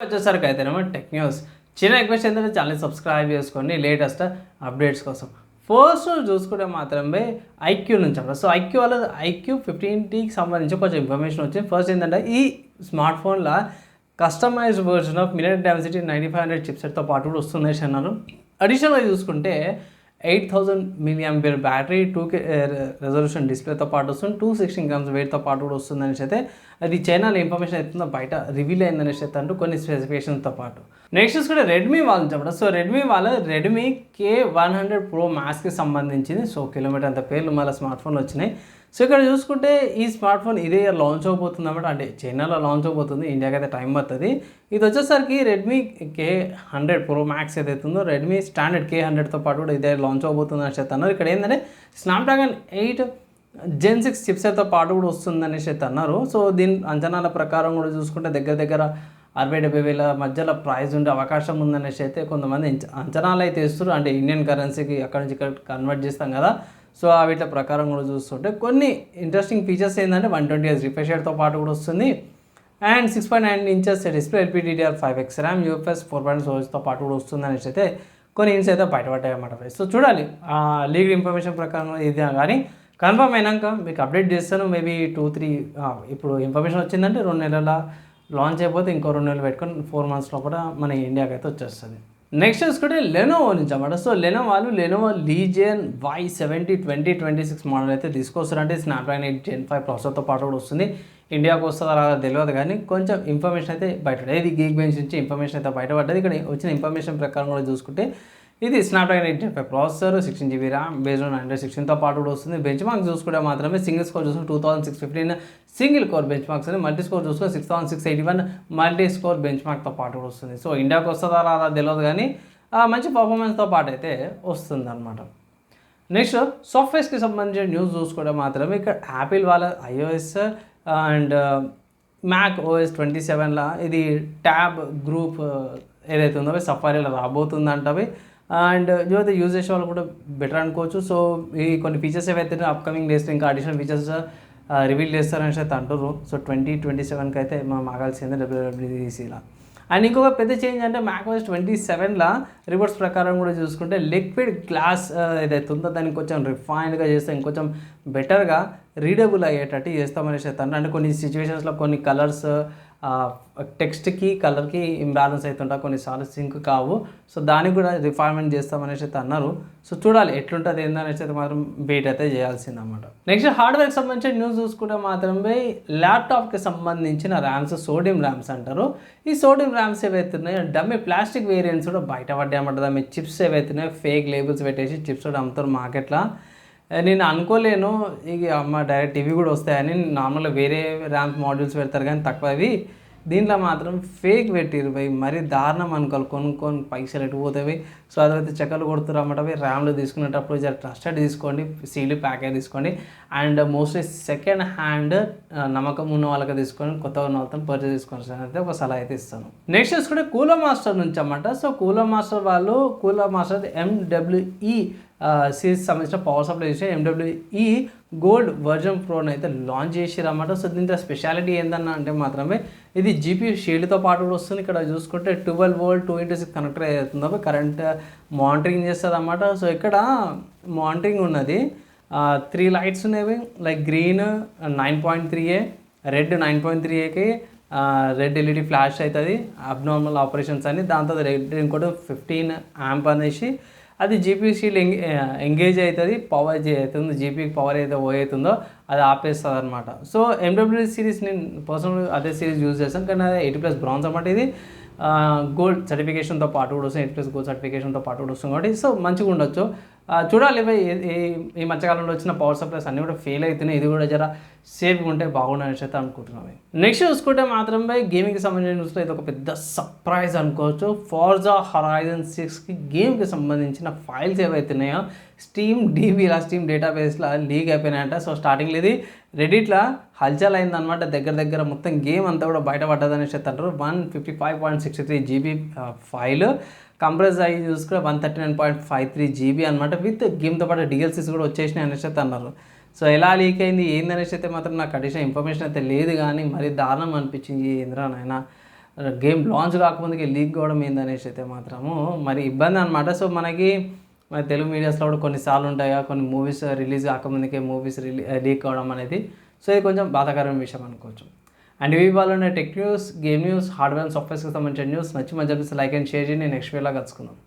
వచ్చేసరికి అయితేనేమో tech news. చిన్న రిక్వెస్ట్ ఏంటంటే ఛానల్ సబ్స్క్రైబ్ చేసుకోండి లేటెస్ట్ అప్డేట్స్ కోసం. ఫస్ట్ చూసుకుంటే మాత్రమే ఐక్యూ నుంచి అన్నమాట. సో ఐక్యూ వల్ల ఐక్యూ 15Tకి సంబంధించి కొంచెం ఇన్ఫర్మేషన్ వచ్చింది. ఫస్ట్ ఏంటంటే ఈ స్మార్ట్ ఫోన్లో కస్టమైజ్డ్ వర్షన్ ఆఫ్ మినిట్ డెన్సిటీ 9500 చిప్సెట్తో పాటు కూడా వస్తుంది అన్నారు. అడిషనల్గా చూసుకుంటే 8000 mAh బ్యాటరీ 2K రెజల్యూషన్ డిస్ప్లేతో పాటు వస్తుంది, 216 grams వెయిట్తో పాటు కూడా వస్తుంది అనేసి అయితే అది చైనాలో ఇన్ఫర్మేషన్ అవుతుందో బయట రివీల్ అయిందనేసి అయితే అంటూ కొన్ని స్పెసిఫికేషన్తో పాటు. నెక్స్ట్ చూసుకుంటే రెడ్మీ వాళ్ళు చెప్పడం. సో రెడ్మీ వాళ్ళ రెడ్మీ K100 Pro Maxకి సంబంధించింది. సో కిలోమీటర్ అంత పేర్లు మళ్ళీ స్మార్ట్ ఫోన్లు వచ్చినాయి. సో ఇక్కడ చూసుకుంటే ఈ స్మార్ట్ ఫోన్ ఇదే ఇయర్ లాంచ్ అవబోతుంది అన్నమాట. అంటే చైనాలో లాంచ్ అవబోతుంది, ఇండియాకి అయితే టైం పడుతుంది. ఇది వచ్చేసరికి రెడ్మీ K100 Pro Max ఏదైతుందో రెడ్మీ స్టాండర్డ్ K100తో పాటు కూడా ఇదే లాంచ్ అవబోతుంది అని చెప్తున్నారు. ఇక్కడ ఏంటంటే స్నాప్డ్రాగన్ 8 Gen 6 చిప్సెట్తో పాటు కూడా వస్తుందనేసి అయితే అన్నారు. సో దీని అంచనాల ప్రకారం కూడా చూసుకుంటే దగ్గర 60-70 వేల మధ్యలో ప్రైస్ ఉండే అవకాశం ఉందనేసి అయితే కొంతమంది అంచనాలు అయితే ఇస్తారు. అంటే ఇండియన్ కరెన్సీకి అక్కడ నుంచి ఇక్కడ కన్వర్ట్ చేస్తాం కదా. సో వీటి ప్రకారం కూడా చూస్తుంటే కొన్ని ఇంట్రెస్టింగ్ ఫీచర్స్ ఏంటంటే 120Hz రిఫ్రెష్ రేట్తో పాటు కూడా వస్తుంది. And 6.9 inches display, LPDDR5X RAM, UFS 4.0 storage పాటు కూడా వస్తుంది అనేసి అయితే కొన్ని ఇన్స్ అయితే బయటపడ్డాయి అన్నమాట. సో చూడాలి లీగల్ ఇన్ఫర్మేషన్ ప్రకారం ఇది కానీ కన్ఫర్మ్ అయినాక మీకు అప్డేట్ చేస్తాను. మేబీ 2-3 ఇప్పుడు ఇన్ఫర్మేషన్ వచ్చిందంటే 2 నెలల లాంచ్ అయిపోతే ఇంకో 2 నెలలు పెట్టుకొని 4 monthsలో కూడా మన ఇండియాకి అయితే వచ్చేస్తుంది. నెక్స్ట్ చూసుకుంటే లెనోవో నుంచి అన్నమాట. So Lenovo legion Y70 2026 model అయితే తీసుకొస్తారు. అంటే స్నాప్డ్రాగన్ 8 Gen 5 ప్రాసెసర్తో పాటు కూడా వస్తుంది. ఇండియాకు వస్తుందా రాదా తెలియదు కానీ కొంచెం ఇన్ఫర్మేషన్ అయితే బయటపడ్డది. ఇది గీక్ బెంచ్ నుంచి ఇన్ఫర్మేషన్ అయితే బయటపడ్డది. ఇక్కడ వచ్చిన ఇన్ఫర్మేషన్ ప్రకారం కూడా చూసుకుంటే ఇది Snapdragon 8 Gen 5 processor, 16GB RAM based on Android 16తో పాటు కూడా వస్తుంది. బెంచ్ మార్క్స్ చూసుకుంటే మాత్రమే సింగిల్ స్కోర్ చూసుకుంటే 2615 సింగిల్ కోర్ బెంచ్ మార్క్స్ అని, మల్టీ స్కోర్ చూసుకుంటే 6681 మల్టీ స్కోర్ బెంచ్ మార్క్తో పాటు కూడా వస్తుంది. సో ఇండియాకు వస్తుందా రాదా తెలియదు కానీ మంచి పర్ఫార్మెన్స్తో పాటు అయితే వస్తుంది అనమాట. నెక్స్ట్ సాఫ్ట్వేర్స్కి సంబంధించిన న్యూస్ చూసుకుంటే మాత్రమే ఇక్కడ యాపిల్ వాళ్ళ iOS అండ్ మ్యాక్ OS 27లా ఇది ట్యాబ్ గ్రూప్ ఏదైతే ఉందో సఫారీలో రాబోతుంది అంటవి. అండ్ ఏదైతే యూజ్ చేసే వాళ్ళు కూడా బెటర్ అనుకోవచ్చు. సో ఈ కొన్ని ఫీచర్స్ ఏవైతే అప్కమింగ్ డేస్లో ఇంకా అడిషనల్ ఫీచర్స్ రివీల్ చేస్తారని అయితే అంటారు. సో 2027కి అయితే మనం ఆగాల్సిందే WWDCలా. అండ్ ఇంకొక పెద్ద చేంజ్ అంటే మ్యాక్ఓఎస్ 27లా రిపోర్ట్స్ ప్రకారం కూడా చూసుకుంటే లిక్విడ్ గ్లాస్ ఏదైతే ఉందో దానికి కొంచెం రిఫైన్డ్గా చేస్తే ఇంకొంచెం బెటర్గా రీడబుల్ అయ్యేటట్టు చేస్తామని చెప్తాను. అంటే కొన్ని సిచ్యువేషన్స్లో కొన్ని కలర్స్ టెక్స్ట్కి కలర్కి ఇంబ్యాలెన్స్ అవుతుంటాయి, కొన్నిసార్లు సింక్ కావు. సో దానికి కూడా రిఫైన్మెంట్ చేస్తామనేసి అయితే అన్నారు. సో చూడాలి ఎట్లుంటుంది ఏందనేసి అయితే మాత్రం వెయిట్ అయితే చేయాల్సింది అన్నమాట. నెక్స్ట్ హార్డ్వేర్కి సంబంధించిన న్యూస్ చూసుకుంటే మాత్రమే ల్యాప్టాప్కి సంబంధించిన ర్యామ్స్ సోడియం ర్యామ్స్ అంటారు. ఈ సోడియం ర్యామ్స్ ఏవైతున్నాయో డమ్మి ప్లాస్టిక్ వేరియంట్స్ కూడా బయటపడ్డాయి అన్నమాట. దాని చిప్స్ ఏవైతున్నాయో ఫేక్ లేబుల్స్ పెట్టేసి చిప్స్ కూడా అమ్ముతారు మార్కెట్లో. నేను అనుకోలేను ఇక డైరెక్ట్ ఇవి కూడా వస్తాయని. నార్మల్గా వేరే ర్యామ్ మాడ్యూల్స్ పెడతారు కానీ తక్కువ అవి, దీంట్లో మాత్రం ఫేక్ పెట్టిరు పోయి మరీ దారుణం అనుకోవాలి. కొనుక్కొని పైసలు ఎట్టుపోతాయి. సో అదైతే చెక్కలు కొడుతున్నారు అన్నమాట. ర్యామ్లో తీసుకునేటప్పుడు జర ట్రస్టెడ్ తీసుకోండి, సీల్ ప్యాకే తీసుకోండి. అండ్ మోస్ట్లీ సెకండ్ హ్యాండ్ నమ్మకం ఉన్న వాళ్ళకి తీసుకొని కొత్తగా ఉన్న వాళ్ళతో పర్చేస్ తీసుకోండి అయితే ఒక సలహా అయితే ఇస్తాను. నెక్స్ట్ చూసుకుంటే కూలర్ మాస్టర్ నుంచి అన్నమాట. సో కూలర్ మాస్టర్ వాళ్ళు MWE సిరీస్ సంబంధించిన పవర్ సప్లై చేసి MWE గోల్డ్ వర్జన్ ప్రోని అయితే లాంచ్ చేసిరన్నమాట. సో దీంట్లో స్పెషాలిటీ ఏందన్నా అంటే మాత్రమే ఇది GPU షీల్డ్తో పాటు కూడా వస్తుంది. ఇక్కడ చూసుకుంటే 12V 2x6 కనెక్టర్ అవుతుందో కరెంట్ మానిటరింగ్ చేస్తుంది అన్నమాట. సో ఇక్కడ మానిటరింగ్ ఉన్నది 3 లైట్స్ ఉన్నవి, లైక్ గ్రీన్ 9.3A, రెడ్ 9.3Aకి రెడ్ LED ఫ్లాష్ అవుతుంది, అబ్నార్మల్ ఆపరేషన్స్ అని. దాంతో రెడ్ ఇంకోటి 15 amp అనేసి అది GPU షీల్డ్ ఎంగేజ్ అవుతుంది, పవర్ అవుతుంది, GPUకి పవర్ అయితే అవుతుందో అది ఆపేస్తుంది అనమాట. సో MW సిరీస్ నేను పర్సనల్ అదే సిరీస్ యూజ్ చేస్తాను కానీ అది 80+ బ్రాంజ్ అనమాట. ఇది గోల్డ్ సర్టిఫికేషన్తో పాటు కూడా వస్తుంది, 80+ గోల్డ్ సర్టిఫికేషన్తో పాటు కూడా వస్తుంది కాబట్టి సో మంచిగా ఉండొచ్చు. చూడాలి ఈ మధ్యకాలంలో వచ్చిన పవర్ సప్లైస్ అన్నీ కూడా ఫెయిల్ అవుతున్నాయి. ఇది కూడా జర సేఫ్గా ఉంటే బాగుండని అయితే అనుకుంటున్నాను. నెక్స్ట్ చూసుకుంటే మాత్రమే గేమింగ్కి సంబంధించిన న్యూస్లో ఇది ఒక పెద్ద సర్ప్రైజ్ అనుకోవచ్చు. ఫార్జా హరైజన్ 6కి గేమ్కి సంబంధించిన ఫైల్స్ ఏవైతున్నాయో స్టీమ్ డేటాబేస్లో లీక్ అయిపోయినాయంట. సో స్టార్టింగ్లో ఇది రెడిట్లో హల్చల్ అయిందనమాట. దగ్గర మొత్తం గేమ్ అంతా కూడా బయటపడ్డదని చెప్తారు. 155.63 GB ఫైల్ కంప్రెస్ అయ్యి చూసుకుంటే 139.53 GB అనమాట. విత్ గేమ్తో పాటు DLCs కూడా వచ్చేసినాయి అనేసి అయితే అన్నారు. సో ఎలా లీక్ అయింది ఏందనేసి అయితే మాత్రం నాకు అడిషనల్ ఇన్ఫర్మేషన్ అయితే లేదు కానీ మరి దారుణం అనిపించింది. ఏంద్రా నాయన గేమ్ లాంచ్ కాకముందుకే లీక్ కావడం ఏందనేసి అయితే మాత్రము మరి ఇబ్బంది అనమాట. సో మనకి మన తెలుగు మీడియాస్లో కూడా కొన్నిసార్లు ఉంటాయా, కొన్ని మూవీస్ రిలీజ్ కాకముందుకే మూవీస్ లీక్ కావడం అనేది. సో ఇది కొంచెం బాధాకరమైన విషయం అనుకోవచ్చు. అండ్ ఇవి వాళ్ళ tech news, game news, hardware and సాఫ్ట్వేర్స్కి సంబంధించిన న్యూస్. నచ్చి మంచి లైక్ అండ్ షేర్ చేయండి. నెక్స్ట్ వీడియోలో కలుసుకుందాం.